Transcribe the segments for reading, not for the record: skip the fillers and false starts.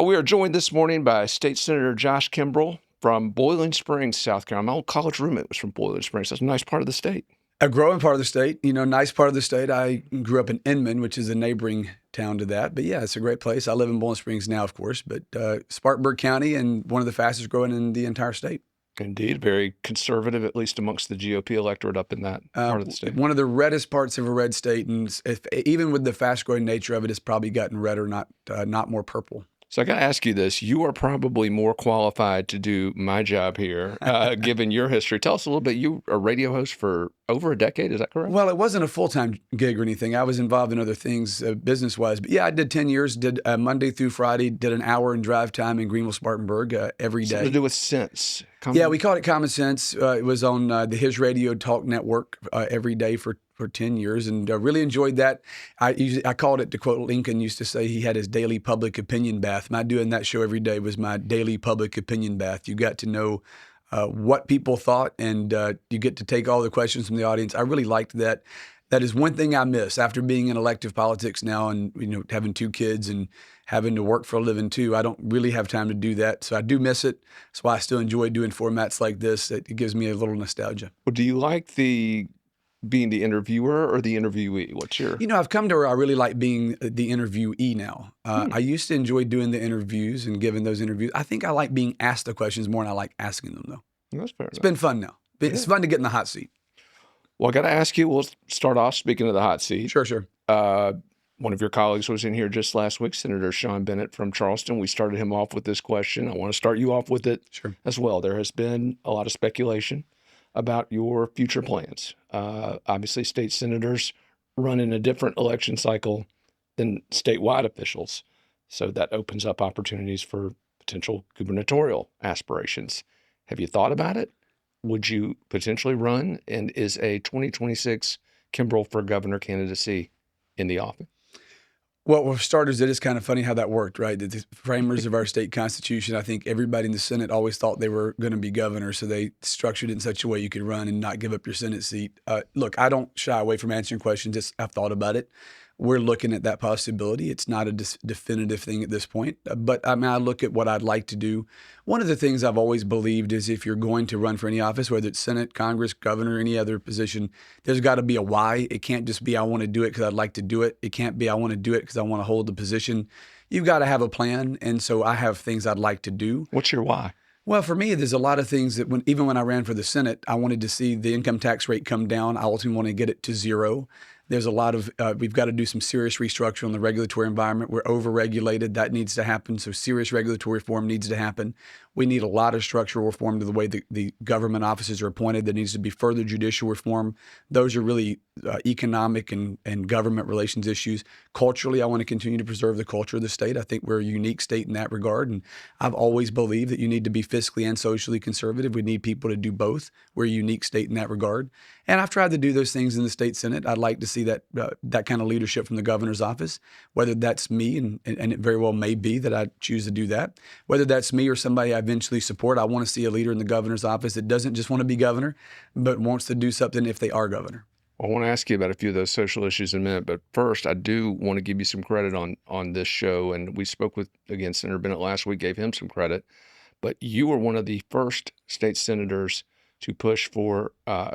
We are joined this morning by State Senator Josh Kimbrell from Boiling Springs, South Carolina. My old college roommate was from Boiling Springs. That's a nice part of the state. A growing part of the state, nice part of the state. I grew up in Inman, which is a neighboring town to that. But yeah, it's a great place. I live in Boiling Springs now, of course, but Spartanburg County and one of the fastest growing in the entire state. Indeed, very conservative, at least amongst the GOP electorate up in that part of the state. One of the reddest parts of a red state, and even with the fast-growing nature of it, it's probably gotten redder, not more purple. So I got to ask you this. You are probably more qualified to do my job here, given your history. Tell us a little bit. You were a radio host for over a decade. Is that correct? Well, it wasn't a full-time gig or anything. I was involved in other things business-wise. But yeah, I did 10 years, did Monday through Friday, did an hour in drive time in Greenville, Spartanburg every day. Something to do with sense. Yeah, we called it Common Sense. It was on the His Radio Talk Network every day for 10 years, and really enjoyed that. I called it, to quote Lincoln used to say, he had his daily public opinion bath. My doing that show every day was my daily public opinion bath. You got to know what people thought, and you get to take all the questions from the audience. I really liked that. That is one thing I miss after being in elective politics now, and having 2 kids and having to work for a living too. I don't really have time to do that, so I do miss it. That's why I still enjoy doing formats like this. It gives me a little nostalgia. Well, do you like being the interviewer or the interviewee? What's your... I've come to where I really like being the interviewee now. I used to enjoy doing the interviews and giving those interviews. I think I like being asked the questions more than I like asking them, though. That's fair It's been fun now. It's fun to get in the hot seat. Well, I got to ask you, we'll start off speaking of the hot seat. Sure. One of your colleagues was in here just last week, Senator Sean Bennett from Charleston. We started him off with this question. I want to start you off with it as well. There has been a lot of speculation about your future plans. Obviously, state senators run in a different election cycle than statewide officials. So that opens up opportunities for potential gubernatorial aspirations. Have you thought about it? Would you potentially run? And is a 2026 Kimbrell for governor candidacy in the offing? Well, for starters, it is kind of funny how that worked, right? The framers of our state constitution, I think everybody in the Senate always thought they were going to be governor, so they structured it in such a way you could run and not give up your Senate seat. Look, I don't shy away from answering questions. I've thought about it. We're looking at that possibility. It's not a definitive thing at this point, but I look at what I'd like to do. One of the things I've always believed is if you're going to run for any office, whether it's Senate, Congress, governor, any other position, there's got to be a why. It can't just be I want to do it because I'd like to do it. It can't be I want to do it because I want to hold the position. You've got to have a plan, and so I have things I'd like to do. What's your why? Well, for me, there's a lot of things that even when I ran for the Senate, I wanted to see the income tax rate come down. I ultimately want to get it to 0. There's a lot of, we've got to do some serious restructure on the regulatory environment. We're over-regulated. That needs to happen. So serious regulatory reform needs to happen. We need a lot of structural reform to the way the government offices are appointed. There needs to be further judicial reform. Those are really economic and government relations issues. Culturally, I want to continue to preserve the culture of the state. I think we're a unique state in that regard. And I've always believed that you need to be fiscally and socially conservative. We need people to do both. We're a unique state in that regard. And I've tried to do those things in the state Senate. I'd like to see that kind of leadership from the governor's office, whether that's me, and it very well may be that I choose to do that, whether that's me or somebody I eventually support. I want to see a leader in the governor's office that doesn't just want to be governor, but wants to do something if they are governor. I want to ask you about a few of those social issues in a minute, but first, I do want to give you some credit on this show. And we spoke with, again, Senator Bennett last week, gave him some credit. But you were one of the first state senators to push for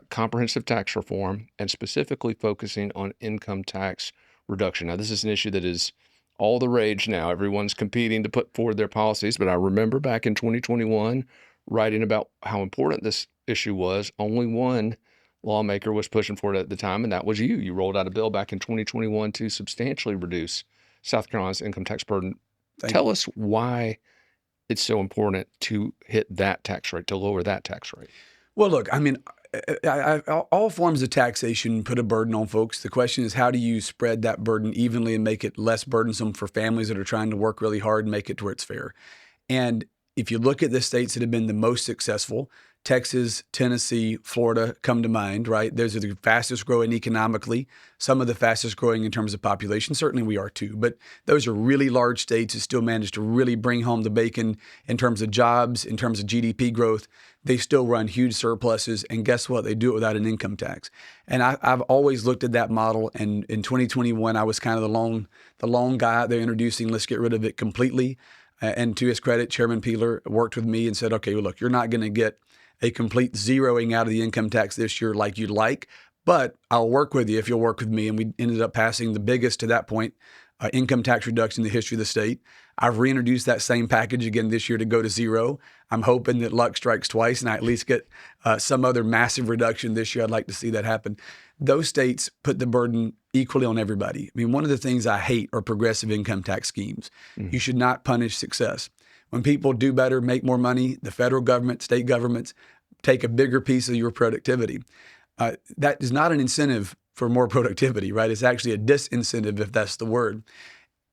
comprehensive tax reform and specifically focusing on income tax reduction. Now, this is an issue that is all the rage now. Everyone's competing to put forward their policies. But I remember back in 2021 writing about how important this issue was. Only one lawmaker was pushing for it at the time, and that was you. You rolled out a bill back in 2021 to substantially reduce South Carolina's income tax burden. Tell us why it's so important to hit that tax rate, to lower that tax rate. Well, look, I mean, all forms of taxation put a burden on folks. The question is, how do you spread that burden evenly and make it less burdensome for families that are trying to work really hard and make it to where it's fair? And if you look at the states that have been the most successful, Texas, Tennessee, Florida come to mind, right? Those are the fastest growing economically, some of the fastest growing in terms of population. Certainly we are too, but those are really large states that still manage to really bring home the bacon in terms of jobs, in terms of GDP growth. They still run huge surpluses, and guess what? They do it without an income tax. And I've always looked at that model, and in 2021, I was kind of the lone guy out there introducing, let's get rid of it completely. And to his credit, Chairman Peeler worked with me and said, okay, well, look, you're not going to get a complete zeroing out of the income tax this year like you'd like, but I'll work with you if you'll work with me. And we ended up passing the biggest to that point income tax reduction in the history of the state. I've reintroduced that same package again this year to go to zero. I'm hoping that luck strikes twice and I at least get some other massive reduction this year. I'd like to see that happen. Those states put the burden equally on everybody. I mean, one of the things I hate are progressive income tax schemes. You should not punish success. When people do better, make more money, the federal government, state governments take a bigger piece of your productivity. That is not an incentive for more productivity, right? It's actually a disincentive, if that's the word.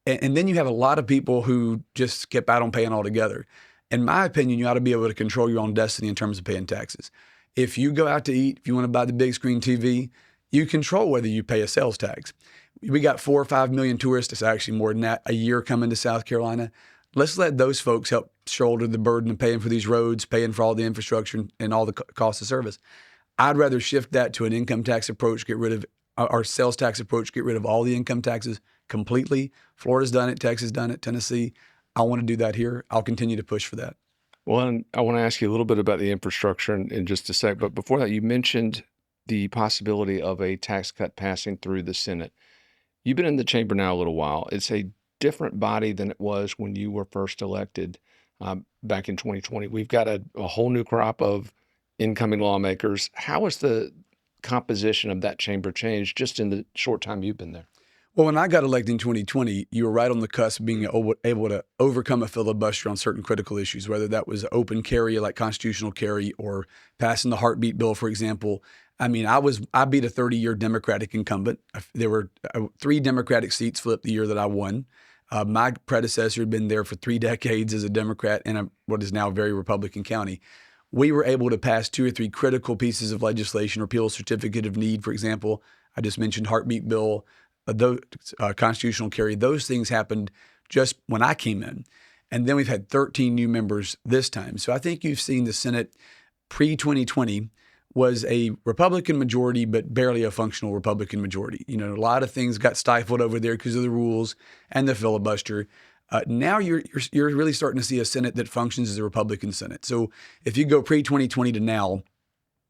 And then you have a lot of people who just skip out on paying altogether. In my opinion, you ought to be able to control your own destiny in terms of paying taxes. If you go out to eat, if you want to buy the big screen TV, you control whether you pay a sales tax. We got 4 or 5 million tourists, it's actually more than that, a year coming to South Carolina. Let's let those folks help shoulder the burden of paying for these roads, paying for all the infrastructure and all the cost of service. I'd rather shift that to an income tax approach, get rid of our sales tax approach, get rid of all the income taxes completely. Florida's done it, Texas done it, Tennessee. I want to do that here. I'll continue to push for that. Well, and I want to ask you a little bit about the infrastructure in just a sec. But before that, you mentioned the possibility of a tax cut passing through the Senate. You've been in the chamber now a little while. It's a different body than it was when you were first elected back in 2020. We've got a whole new crop of incoming lawmakers. How has the composition of that chamber changed just in the short time you've been there? Well, when I got elected in 2020, you were right on the cusp of being able to overcome a filibuster on certain critical issues, whether that was open carry, like constitutional carry, or passing the heartbeat bill, for example. I mean, I beat a 30-year Democratic incumbent. There were 3 Democratic seats flipped the year that I won. My predecessor had been there for 3 decades as a Democrat in what is now a very Republican county. We were able to pass 2 or 3 critical pieces of legislation, repeal certificate of need, for example. I just mentioned heartbeat bill, constitutional carry. Those things happened just when I came in. And then we've had 13 new members this time. So I think you've seen the Senate pre-2020 was a Republican majority, but barely a functional Republican majority. You know, a lot of things got stifled over there because of the rules and the filibuster. Now you're really starting to see a Senate that functions as a Republican Senate. So if you go pre-2020 to now,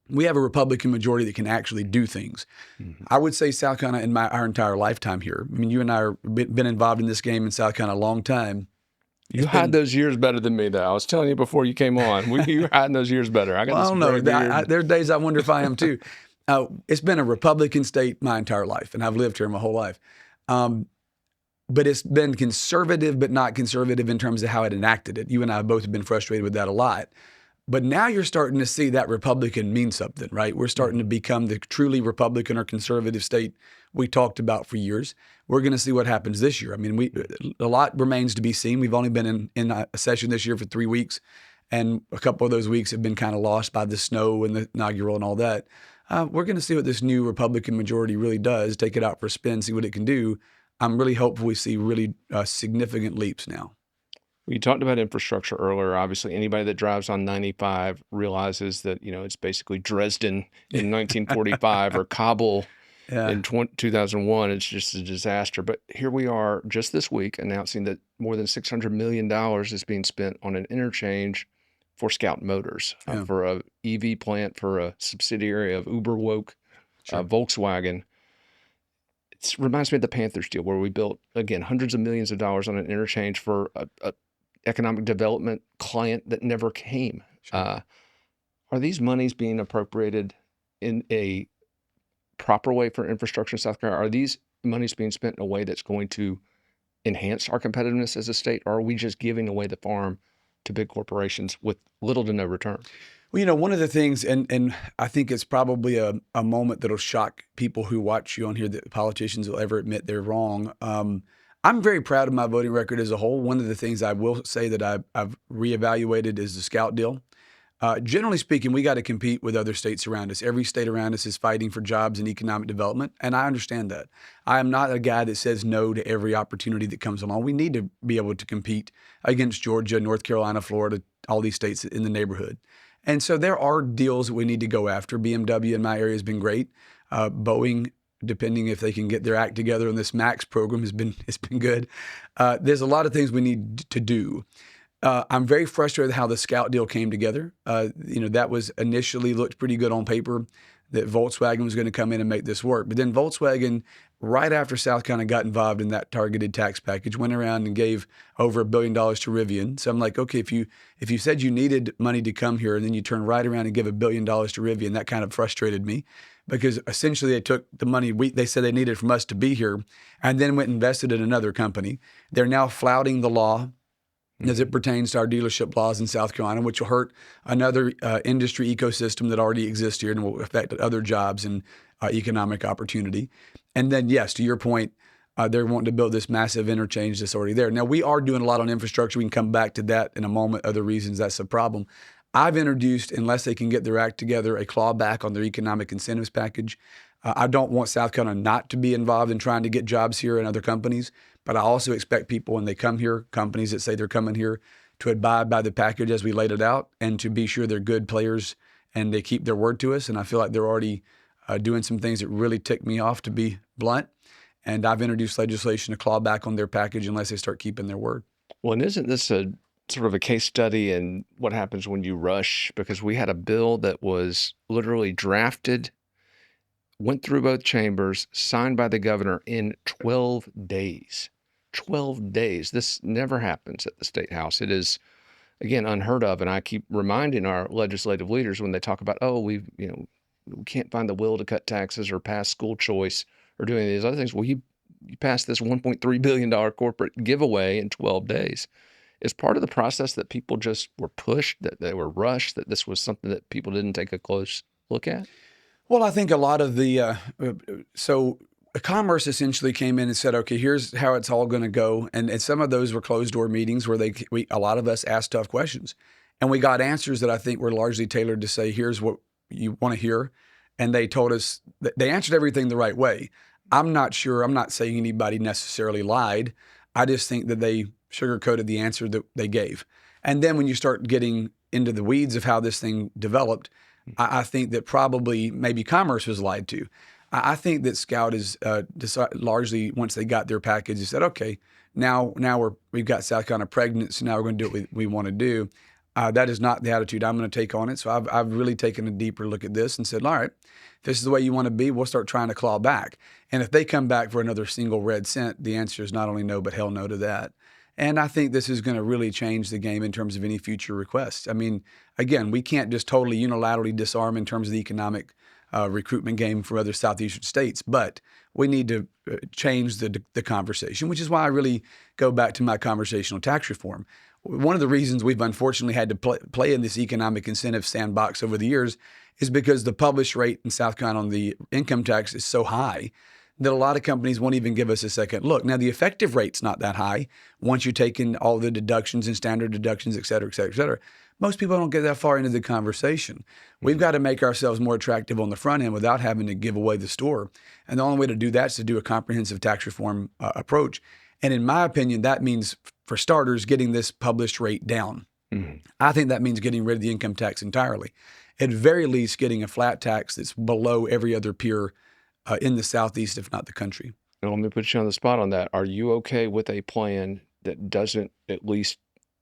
we have a Republican majority that can actually do things. Mm-hmm. I would say South Carolina, in our entire lifetime here, I mean, you and I have been involved in this game in South Carolina a long time. You had those years better than me, though. I was telling you before you came on. You were hiding those years better. I don't know. There are days I wonder if I am too. It's been a Republican state my entire life, and I've lived here my whole life. But it's been conservative, but not conservative in terms of how it enacted it. You and I both have been frustrated with that a lot. But now you're starting to see that Republican mean something, right? We're starting to become the truly Republican or conservative state we talked about for years. We're going to see what happens this year. I mean, a lot remains to be seen. We've only been in a session this year for 3 weeks, and a couple of those weeks have been kind of lost by the snow and the inaugural and all that. We're going to see what this new Republican majority really does, take it out for a spin, see what it can do. I'm really hopeful we see really significant leaps now. We talked about infrastructure earlier. Obviously, anybody that drives on 95 realizes that, you know, it's basically Dresden in 1945 or Kabul in 2001. It's just a disaster. But here we are just this week announcing that more than $600 million is being spent on an interchange for Scout Motors, for a EV plant, for a subsidiary of Uber Woke, Volkswagen. It reminds me of the Panthers deal where we built, again, hundreds of millions of dollars on an interchange for a economic development client that never came. Sure. Are these monies being appropriated in a proper way for infrastructure in South Carolina? Are these monies being spent in a way that's going to enhance our competitiveness as a state? Or are we just giving away the farm to big corporations with little to no return? Well, you know, one of the things, and I think it's probably a moment that'll shock people who watch you on here that politicians will ever admit they're wrong. I'm very proud of my voting record as a whole. One of the things I will say that I've reevaluated is the Scout deal. Generally speaking, we got to compete with other states around us. Every state around us is fighting for jobs and economic development, and I understand that. I am not a guy that says no to every opportunity that comes along. We need to be able to compete against Georgia, North Carolina, Florida, all these states in the neighborhood. And so there are deals that we need to go after. BMW in my area has been great. Boeing depending if they can get their act together on this Max program has been good. There's a lot of things we need to do. I'm very frustrated how the Scout deal came together. That was initially looked pretty good on paper that Volkswagen was going to come in and make this work. But then Volkswagen, right after South Carolina got involved in that targeted tax package, went around and gave over $1 billion to Rivian. So I'm like, okay, if you said you needed money to come here and then you turn right around and give $1 billion to Rivian, that kind of frustrated me because essentially they took the money they said they needed from us to be here and then went and invested in another company. They're now flouting the law as it pertains to our dealership laws in South Carolina, which will hurt another industry ecosystem that already exists here and will affect other jobs and economic opportunity. And then, yes, to your point, they're wanting to build this massive interchange that's already there. Now, we are doing a lot on infrastructure. We can come back to that in a moment, other reasons that's a problem. I've introduced, unless they can get their act together, a clawback on their economic incentives package. I don't want South Carolina not to be involved in trying to get jobs here and other companies, but I also expect people when they come here, companies that say they're coming here, to abide by the package as we laid it out and to be sure they're good players and they keep their word to us. And I feel like they're already doing some things that really tick me off, to be blunt. And I've introduced legislation to claw back on their package unless they start keeping their word. Well, and isn't this a sort of a case study in what happens when you rush? Because we had a bill that was literally drafted, went through both chambers, signed by the governor in 12 days. 12 days. This never happens at the State House. It is, again, unheard of. And I keep reminding our legislative leaders when they talk about, we can't find the will to cut taxes or pass school choice or do any of these other things. Well, you passed this $1.3 billion corporate giveaway in 12 days. Is part of the process that people just were pushed, that they were rushed, that this was something that people didn't take a close look at? Well, I think a lot of the Commerce essentially came in and said, okay, here's how it's all going to go. And some of those were closed door meetings where a lot of us asked tough questions. And we got answers that I think were largely tailored to say, here's what you want to hear. And they told us that they answered everything the right way. I'm not saying anybody necessarily lied. I just think that they sugarcoated the answer that they gave. And then when you start getting into the weeds of how this thing developed, I think that probably maybe Commerce was lied to. I think that Scout is largely, once they got their package, they said, okay, now we've got South Carolina pregnant, so now we're going to do what we want to do. That is not the attitude I'm going to take on it. So I've really taken a deeper look at this and said, all right, if this is the way you want to be, we'll start trying to claw back. And if they come back for another single red cent, the answer is not only no, but hell no to that. And I think this is going to really change the game in terms of any future requests. I mean, again, we can't just totally unilaterally disarm in terms of the economic recruitment game from other southeastern states, but we need to change the conversation, which is why I really go back to my conversational tax reform. One of the reasons we've unfortunately had to play in this economic incentive sandbox over the years is because the published rate in South Carolina on the income tax is so high that a lot of companies won't even give us a second look. Now, the effective rate's not that high once you take in all the deductions and standard deductions, et cetera, et cetera, et cetera. Most people don't get that far into the conversation. We've got to make ourselves more attractive on the front end without having to give away the store. And the only way to do that is to do a comprehensive tax reform approach. And in my opinion, that means, for starters, getting this published rate down. Mm-hmm. I think that means getting rid of the income tax entirely. At very least, getting a flat tax that's below every other peer in the Southeast, if not the country. Now, let me put you on the spot on that. Are you okay with a plan that doesn't, at least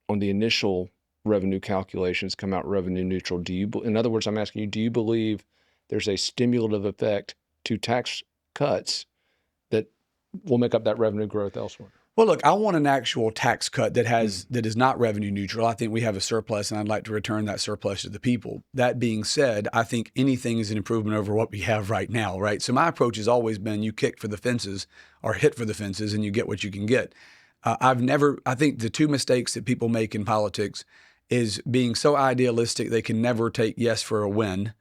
on the initial revenue calculations, come out revenue neutral? In other words, I'm asking you, do you believe there's a stimulative effect to tax cuts that will make up that revenue growth elsewhere? Well, look, I want an actual tax cut that is not revenue neutral. I think we have a surplus, and I'd like to return that surplus to the people. That being said, I think anything is an improvement over what we have right now, right? So my approach has always been you kick for the fences or hit for the fences, and you get what you can get. I think the two mistakes that people make in politics is being so idealistic they can never take yes for a win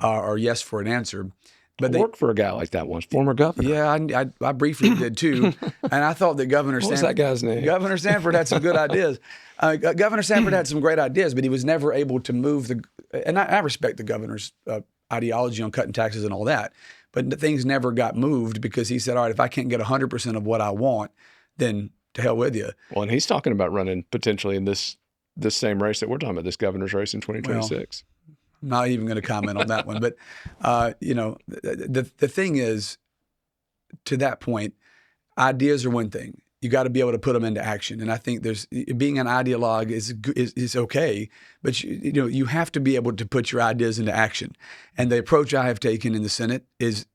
or yes for an answer. But I worked for a guy like that once, former governor. Yeah, I briefly did too. And I thought that Governor Sanford... What was that guy's name? Governor Sanford had some good ideas. Governor Sanford had some great ideas, but he was never able to move and I respect the governor's ideology on cutting taxes and all that, but things never got moved because he said, all right, if I can't get 100% of what I want, then to hell with you. Well, and he's talking about running potentially in this same race that we're talking about, this governor's race in 2026. I'm not even going to comment on that one. But, the thing is, to that point, ideas are one thing. You got to be able to put them into action. And I think being an ideologue is okay, but you have to be able to put your ideas into action. And the approach I have taken in the Senate is,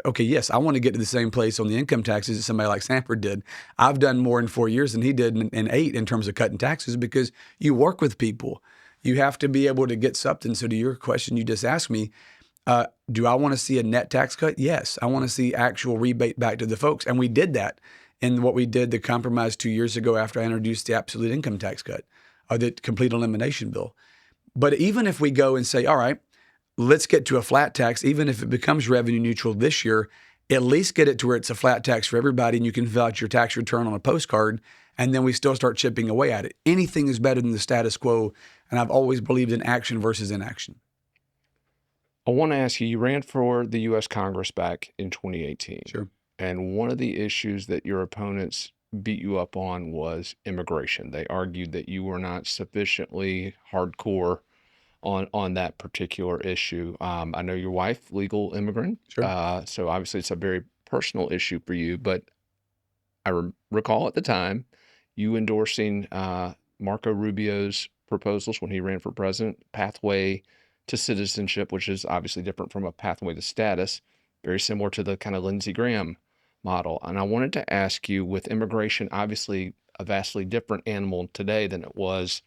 okay, yes, I want to get to the same place on the income taxes that somebody like Sanford did. I've done more in 4 years than he did in 8 in terms of cutting taxes, because you work with people. You have to be able to get something. So to your question you just asked me, do I want to see a net tax cut? Yes. I want to see actual rebate back to the folks. And we did that in what we did, the compromise 2 years ago after I introduced the absolute income tax cut, or the complete elimination bill. But even if we go and say, all right, let's get to a flat tax, even if it becomes revenue neutral this year, at least get it to where it's a flat tax for everybody and you can fill out your tax return on a postcard, and then we still start chipping away at it. Anything is better than the status quo, and I've always believed in action versus inaction. I want to ask you, you ran for the U.S. Congress back in 2018. Sure. And one of the issues that your opponents beat you up on was immigration. They argued that you were not sufficiently hardcore on that particular issue. I know your wife, legal immigrant, Sure. so obviously it's a very personal issue for you. But I recall at the time you endorsing Marco Rubio's proposals when he ran for president, pathway to citizenship, which is obviously different from a pathway to status, very similar to the kind of Lindsey Graham model. And I wanted to ask you, with immigration, obviously a vastly different animal today than it was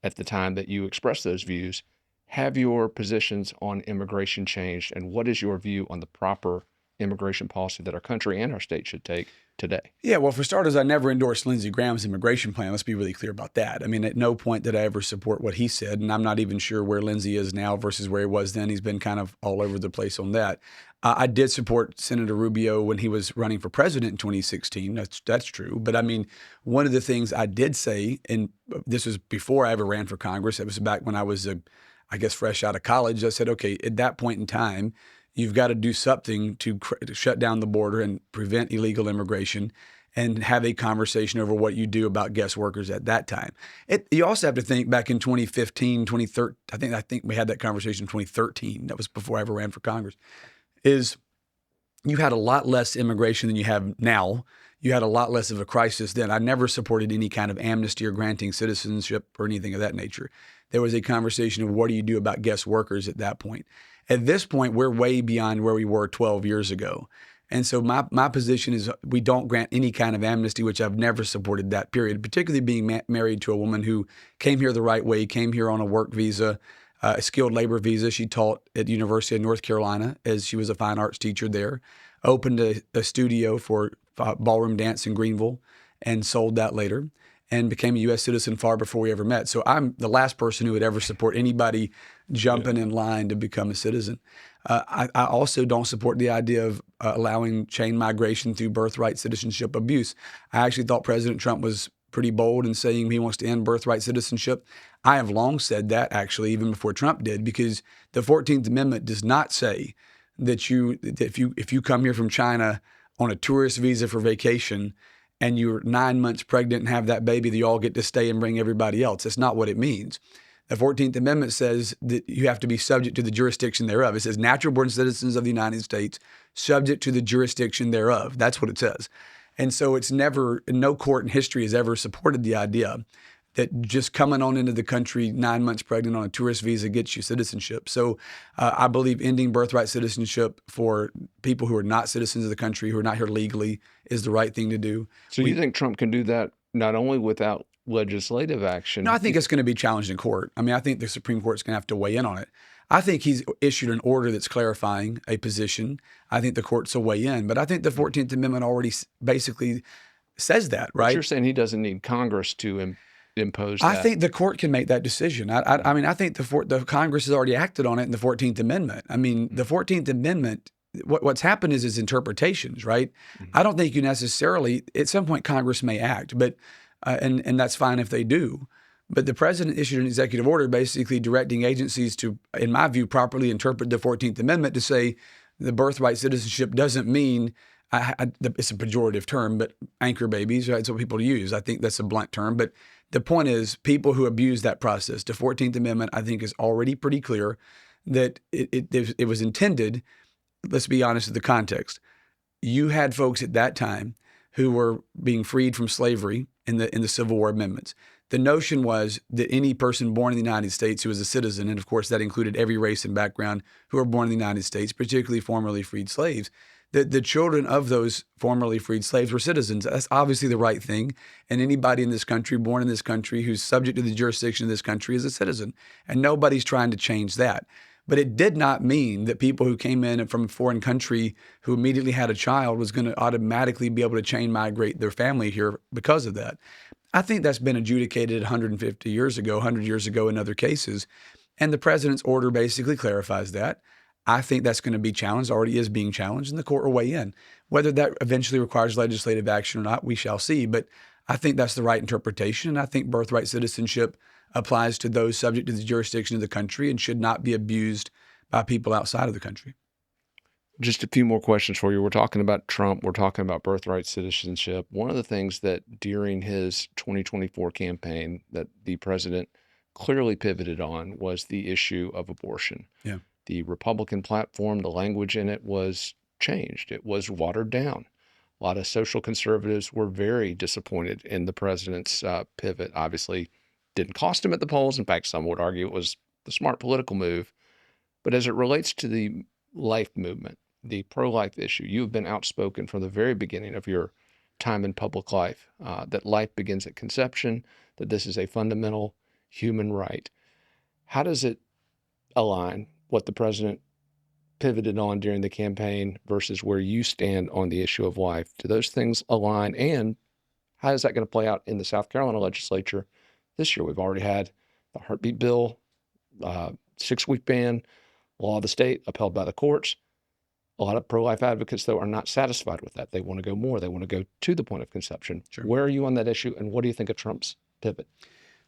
at the time that you expressed those views, have your positions on immigration changed? And what is your view on the proper immigration policy that our country and our state should take today? Yeah, well, for starters, I never endorsed Lindsey Graham's immigration plan. Let's be really clear about that. I mean, at no point did I ever support what he said, and I'm not even sure where Lindsey is now versus where he was then. He's been kind of all over the place on that. I did support Senator Rubio when he was running for president in 2016. That's true. But I mean, one of the things I did say, and this was before I ever ran for Congress, it was back when I was, I guess, fresh out of college. I said, okay, at that point in time, you've got to do something to shut down the border and prevent illegal immigration, and have a conversation over what you do about guest workers at that time. You also have to think back in 2015, 2013, I think we had that conversation in 2013. That was before I ever ran for Congress. Is you had a lot less immigration than you have now. You had a lot less of a crisis then. I never supported any kind of amnesty or granting citizenship or anything of that nature. There was a conversation of what do you do about guest workers at that point. At this point, we're way beyond where we were 12 years ago. And so my position is we don't grant any kind of amnesty, which I've never supported that period, particularly being married to a woman who came here the right way, came here on a work visa, a skilled labor visa. She taught at the University of North Carolina as she was a fine arts teacher there, opened a studio for ballroom dance in Greenville and sold that later, and became a U.S. citizen far before we ever met. So I'm the last person who would ever support anybody jumping in line to become a citizen. I also don't support the idea of allowing chain migration through birthright citizenship abuse. I actually thought President Trump was pretty bold in saying he wants to end birthright citizenship. I have long said that, actually, even before Trump did, because the 14th Amendment does not say that if you come here from China on a tourist visa for vacation and you're 9 months pregnant and have that baby, that you all get to stay and bring everybody else. That's not what it means. The 14th Amendment says that you have to be subject to the jurisdiction thereof. It says natural-born citizens of the United States subject to the jurisdiction thereof. That's what it says. And so it's never, no court in history has ever supported the idea that just coming on into the country 9 months pregnant on a tourist visa gets you citizenship. So I believe ending birthright citizenship for people who are not citizens of the country, who are not here legally, is the right thing to do. So you think Trump can do that not only without legislative action? No, I think it's going to be challenged in court. I mean, I think the Supreme Court's going to have to weigh in on it. I think he's issued an order that's clarifying a position. I think the courts will weigh in. But I think the 14th Amendment already basically says that, right? But you're saying he doesn't need Congress to impose that? I think the court can make that decision. I mean, I think the Congress has already acted on it in the 14th Amendment. I mean, the 14th Amendment, what's happened is interpretations, right? Mm-hmm. I don't think you necessarily, at some point Congress may act, but and that's fine if they do. But the president issued an executive order basically directing agencies to, in my view, properly interpret the 14th Amendment to say the birthright citizenship doesn't mean, it's a pejorative term, but anchor babies, right? That's what people use. I think that's a blunt term. But the point is, people who abuse that process, the 14th Amendment, I think, is already pretty clear that it was intended, let's be honest with the context, you had folks at that time who were being freed from slavery in the Civil War amendments. The notion was that any person born in the United States who was a citizen, and of course that included every race and background who were born in the United States, particularly formerly freed slaves, that the children of those formerly freed slaves were citizens. That's obviously the right thing. And anybody in this country, born in this country, who's subject to the jurisdiction of this country is a citizen. And nobody's trying to change that. But it did not mean that people who came in from a foreign country who immediately had a child was going to automatically be able to chain migrate their family here because of that. I think that's been adjudicated 150 years ago, 100 years ago in other cases. And the president's order basically clarifies that. I think that's going to be challenged, already is being challenged, and the court will weigh in. Whether that eventually requires legislative action or not, we shall see. But I think that's the right interpretation. And I think birthright citizenship applies to those subject to the jurisdiction of the country and should not be abused by people outside of the country. Just a few more questions for you. We're talking about Trump. We're talking about birthright citizenship. One of the things that during his 2024 campaign that the president clearly pivoted on was the issue of abortion. Yeah. The Republican platform, the language in it was changed. It was watered down. A lot of social conservatives were very disappointed in the president's pivot. Obviously, didn't cost him at the polls. In fact, some would argue it was the smart political move. But as it relates to the life movement, the pro-life issue, you have been outspoken from the very beginning of your time in public life, that life begins at conception, that this is a fundamental human right. How does it align what the president pivoted on during the campaign versus where you stand on the issue of life? Do those things align? And how is that going to play out in the South Carolina legislature this year? We've already had the heartbeat bill, 6-week ban, law of the state upheld by the courts. A lot of pro-life advocates, though, are not satisfied with that. They want to go more. They want to go to the point of conception. Sure. Where are you on that issue, and what do you think of Trump's pivot?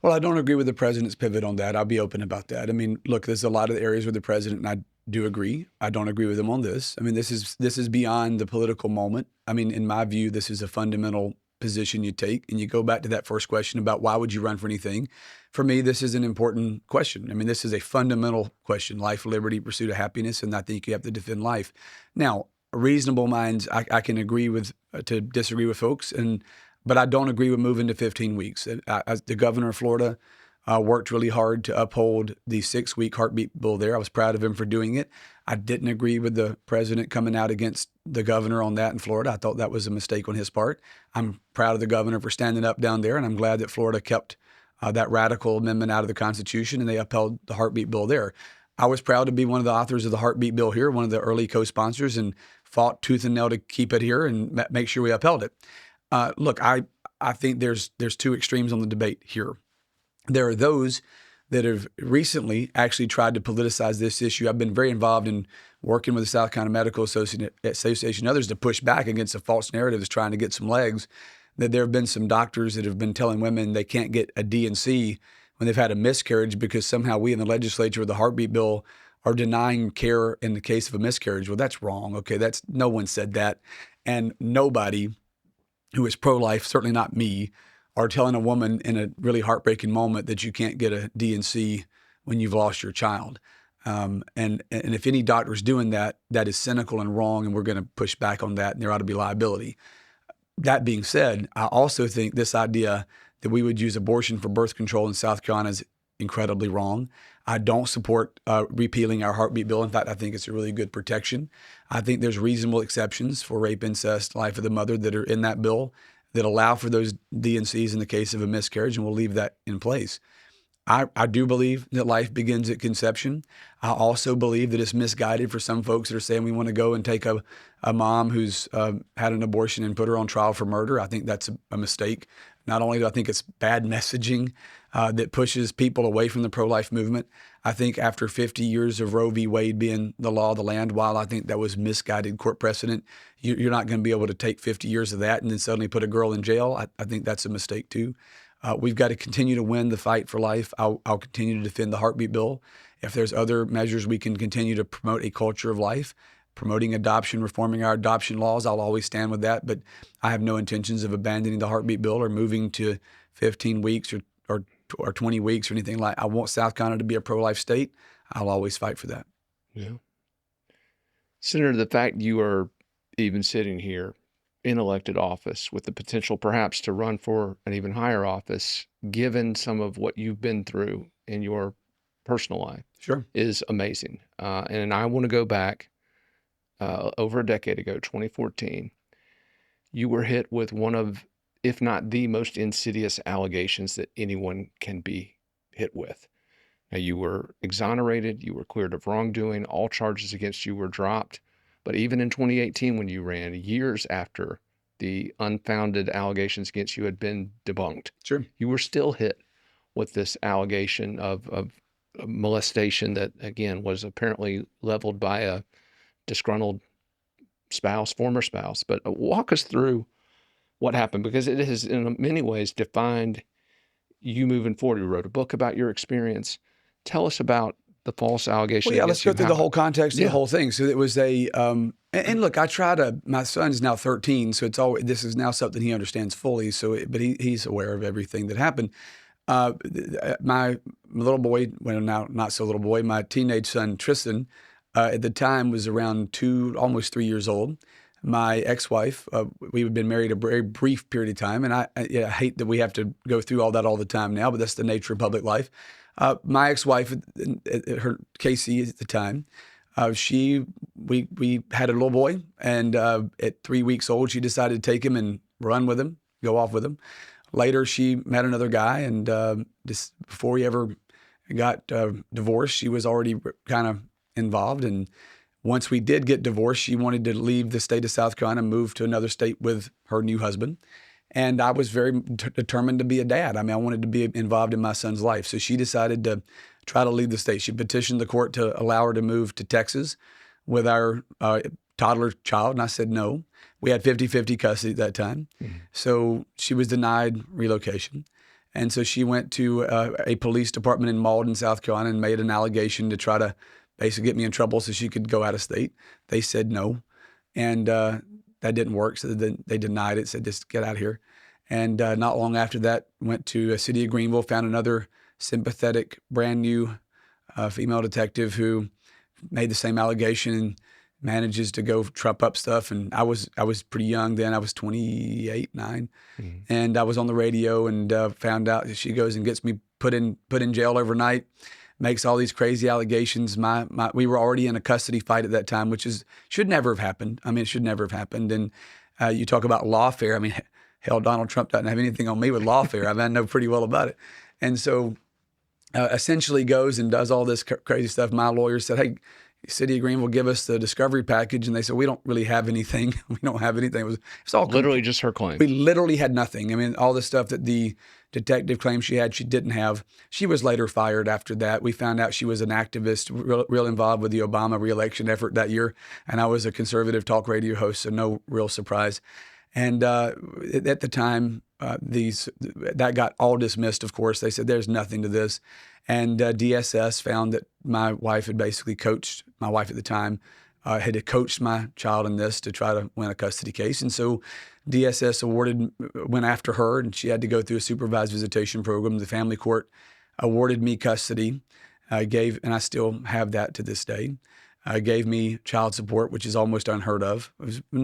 Well, I don't agree with the president's pivot on that. I'll be open about that. I mean, look, there's a lot of areas where the president and I do agree. I don't agree with him on this. I mean, this is beyond the political moment. I mean, in my view, this is a fundamental position you take. And you go back to that first question about why would you run for anything? For me, this is an important question. I mean, this is a fundamental question: life, liberty, pursuit of happiness, and I think you have to defend life. Now, reasonable minds, I can agree with to disagree with folks, but I don't agree with moving to 15 weeks. The governor of Florida worked really hard to uphold the 6-week heartbeat bill there. I was proud of him for doing it. I didn't agree with the president coming out against the governor on that in Florida. I thought that was a mistake on his part. I'm proud of the governor for standing up down there, and I'm glad that Florida kept that radical amendment out of the Constitution, and they upheld the heartbeat bill there. I was proud to be one of the authors of the heartbeat bill here, one of the early co-sponsors, and fought tooth and nail to keep it here and make sure we upheld it. Look, I think there's two extremes on the debate here. There are those that have recently actually tried to politicize this issue. I've been very involved in working with the South Carolina Medical Association and others to push back against a false narrative that's trying to get some legs, that there have been some doctors that have been telling women they can't get a D&C when they've had a miscarriage because somehow we in the legislature with the heartbeat bill are denying care in the case of a miscarriage. Well, that's wrong. Okay, no one said that. And nobody who is pro-life, certainly not me, are telling a woman in a really heartbreaking moment that you can't get a D&C when you've lost your child. And if any doctor is doing that, that is cynical and wrong, and we're going to push back on that, and there ought to be liability. That being said, I also think this idea that we would use abortion for birth control in South Carolina is incredibly wrong. I don't support repealing our heartbeat bill. In fact, I think it's a really good protection. I think there's reasonable exceptions for rape, incest, life of the mother that are in that bill that allow for those D&Cs in the case of a miscarriage, and we'll leave that in place. I do believe that life begins at conception. I also believe that it's misguided for some folks that are saying we want to go and take a mom who's had an abortion and put her on trial for murder. I think that's a mistake. Not only do I think it's bad messaging that pushes people away from the pro-life movement, I think after 50 years of Roe v. Wade being the law of the land, while I think that was misguided court precedent, you're not going to be able to take 50 years of that and then suddenly put a girl in jail. I think that's a mistake too. We've got to continue to win the fight for life. I'll continue to defend the heartbeat bill. If there's other measures we can continue to promote a culture of life, promoting adoption, reforming our adoption laws, I'll always stand with that. But I have no intentions of abandoning the heartbeat bill or moving to 15 weeks or 20 weeks or anything like that. I want South Carolina to be a pro-life state. I'll always fight for that. Yeah. Senator, the fact you are even sitting here in elected office with the potential perhaps to run for an even higher office, given some of what you've been through in your personal life, Sure. is amazing. And I want to go back over a decade ago, 2014. You were hit with one of, if not the most insidious allegations that anyone can be hit with. Now, you were exonerated, you were cleared of wrongdoing, all charges against you were dropped. But even in 2018, when you ran, years after the unfounded allegations against you had been debunked, Sure. you were still hit with this allegation of molestation that, again, was apparently leveled by a disgruntled spouse, former spouse. But walk us through what happened, because it has in many ways defined you moving forward. You wrote a book about your experience. Tell us about the false allegation Well, yeah, let's against go you. through the whole context of Yeah. the whole thing. So it was and look, I try to, my son's now 13, so it's always, this is now something he understands fully. But he's aware of everything that happened. My little boy, well, now not so little boy, my teenage son, Tristan, at the time was around almost 3 years old. My ex-wife, we had been married a very brief period of time, and I hate that we have to go through all that all the time now, but that's the nature of public life. My ex-wife, her Casey at the time, we had a little boy, and at 3 weeks old, she decided to take him and run with him, go off with him. Later, she met another guy, and just before he ever got divorced, she was already kind of involved. And once we did get divorced, she wanted to leave the state of South Carolina and move to another state with her new husband. And I was very determined to be a dad. I mean, I wanted to be involved in my son's life. So she decided to try to leave the state. She petitioned the court to allow her to move to Texas with our toddler child. And I said no. We had 50-50 custody at that time. Mm-hmm. So she was denied relocation. And so she went to a police department in Malden, South Carolina, and made an allegation to try to basically get me in trouble so she could go out of state. They said no. And that didn't work. So they denied it, said just get out of here. And not long after that, went to a city of Greenville, found another sympathetic, brand new female detective who made the same allegation and manages to go trump up stuff. And I was pretty young then. I was 28, 9. Mm-hmm. And I was on the radio and found out that she goes and gets me put in jail overnight, makes all these crazy allegations. We were already in a custody fight at that time, which should never have happened. I mean, it should never have happened. And you talk about lawfare. I mean, hell, Donald Trump doesn't have anything on me with lawfare. I mean, I know pretty well about it. And so essentially goes and does all this crazy stuff. My lawyer said, hey, City of Greenville, give us the discovery package. And they said, we don't really have anything. We don't have anything. It's all literally just her claim. We literally had nothing. I mean, all the stuff that the detective claimed she had, she didn't have. She was later fired after that. We found out she was an activist, real involved with the Obama reelection effort that year. And I was a conservative talk radio host, so no real surprise. And at the time, that got all dismissed, of course. They said, there's nothing to this. And DSS found that my wife had basically coached, my wife at the time, had coached my child in this to try to win a custody case. And so DSS went after her, and she had to go through a supervised visitation program. The family court awarded me custody, and I still have that to this day. Gave me child support, which is almost unheard of.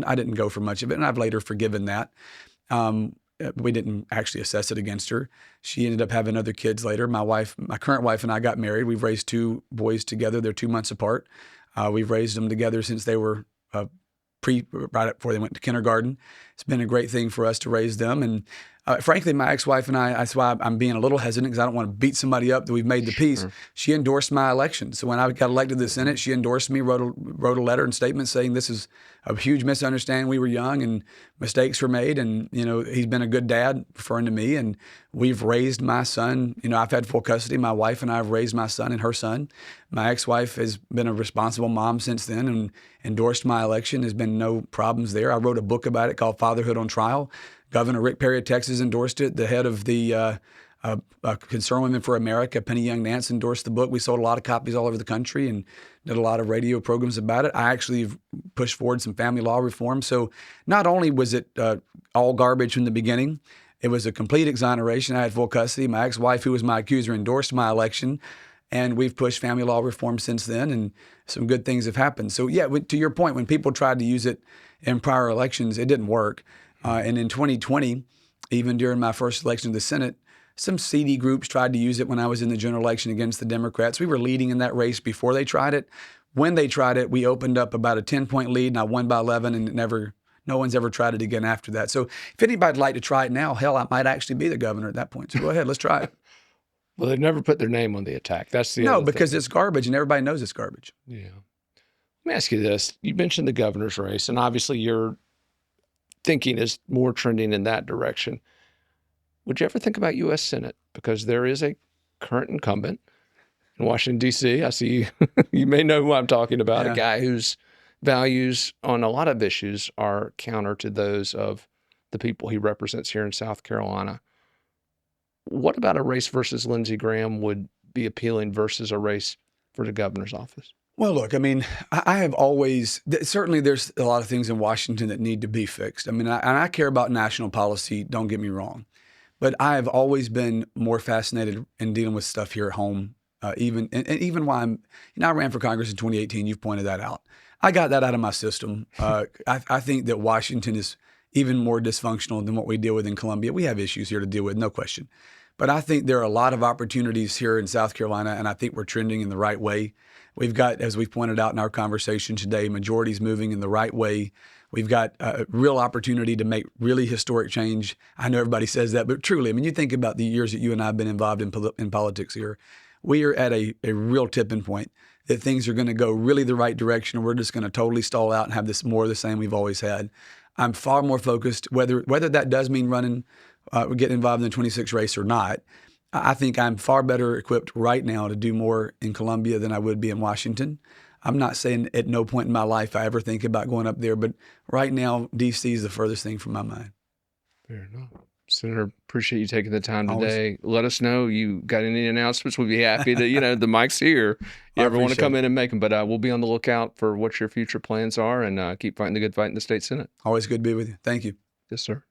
I didn't go for much of it, and I've later forgiven that. We didn't actually assess it against her. She ended up having other kids later. My current wife and I got married. We've raised 2 boys together. They're 2 months apart. We've raised them together since they were right before they went to kindergarten. It's been a great thing for us to raise them. And frankly, my ex-wife and I, that's why I'm being a little hesitant, because I don't want to beat somebody up that we've made the peace. Sure. She endorsed my election. So when I got elected to the Senate, she endorsed me, wrote a letter and statement saying this is a huge misunderstanding. We were young and mistakes were made. And, he's been a good dad, referring to me. And we've raised my son. I've had full custody. My wife and I have raised my son and her son. My ex-wife has been a responsible mom since then and endorsed my election. There's been no problems there. I wrote a book about it called Fatherhood on Trial. Governor Rick Perry of Texas endorsed it. The head of the Concerned Women for America, Penny Young Nance, endorsed the book. We sold a lot of copies all over the country and did a lot of radio programs about it. I actually pushed forward some family law reform. So not only was it all garbage from the beginning, it was a complete exoneration. I had full custody. My ex-wife, who was my accuser, endorsed my election. And we've pushed family law reform since then, and some good things have happened. So, yeah, to your point, when people tried to use it in prior elections, it didn't work. And in 2020, even during my first election to the Senate, some seedy groups tried to use it when I was in the general election against the Democrats. We were leading in that race before they tried it. When they tried it, we opened up about a 10-point lead, and I won by 11, and no one's ever tried it again after that. So if anybody'd like to try it now, hell, I might actually be the governor at that point. So go ahead, let's try it. Well, they've never put their name on the attack. That's the No, other because thing. it's garbage, and everybody knows it's garbage. Yeah. Let me ask you this. You mentioned the governor's race, and obviously your thinking is more trending in that direction. Would you ever think about U.S. Senate? Because there is a current incumbent in Washington, D.C. I see you, you may know who I'm talking about, Yeah. a guy whose values on a lot of issues are counter to those of the people he represents here in South Carolina. What about a race versus Lindsey Graham would be appealing versus a race for the governor's office? Well, look, I mean, I have always, certainly there's a lot of things in Washington that need to be fixed. I mean, I care about national policy, don't get me wrong. But I have always been more fascinated in dealing with stuff here at home. Even while I ran for Congress in 2018. You've pointed that out. I got that out of my system. I think that Washington is even more dysfunctional than what we deal with in Columbia. We have issues here to deal with, no question. But I think there are a lot of opportunities here in South Carolina, and I think we're trending in the right way. We've got, as we've pointed out in our conversation today, majorities moving in the right way. We've got a real opportunity to make really historic change. I know everybody says that, but truly, I mean, you think about the years that you and I have been involved in politics here. We are at a real tipping point that things are going to go really the right direction, and we're just going to totally stall out and have this more of the same we've always had. I'm far more focused, whether that does mean running, getting involved in the 26 race or not. I think I'm far better equipped right now to do more in Columbia than I would be in Washington. I'm not saying at no point in my life I ever think about going up there, but right now, D.C. is the furthest thing from my mind. Fair enough. Senator, appreciate you taking the time Always. today. Let us know you got any announcements. We'd be happy to, the mic's here. You ever want to come in and make them, but we'll be on the lookout for what your future plans are and keep fighting the good fight in the state Senate. Always good to be with you. Thank you. Yes, sir.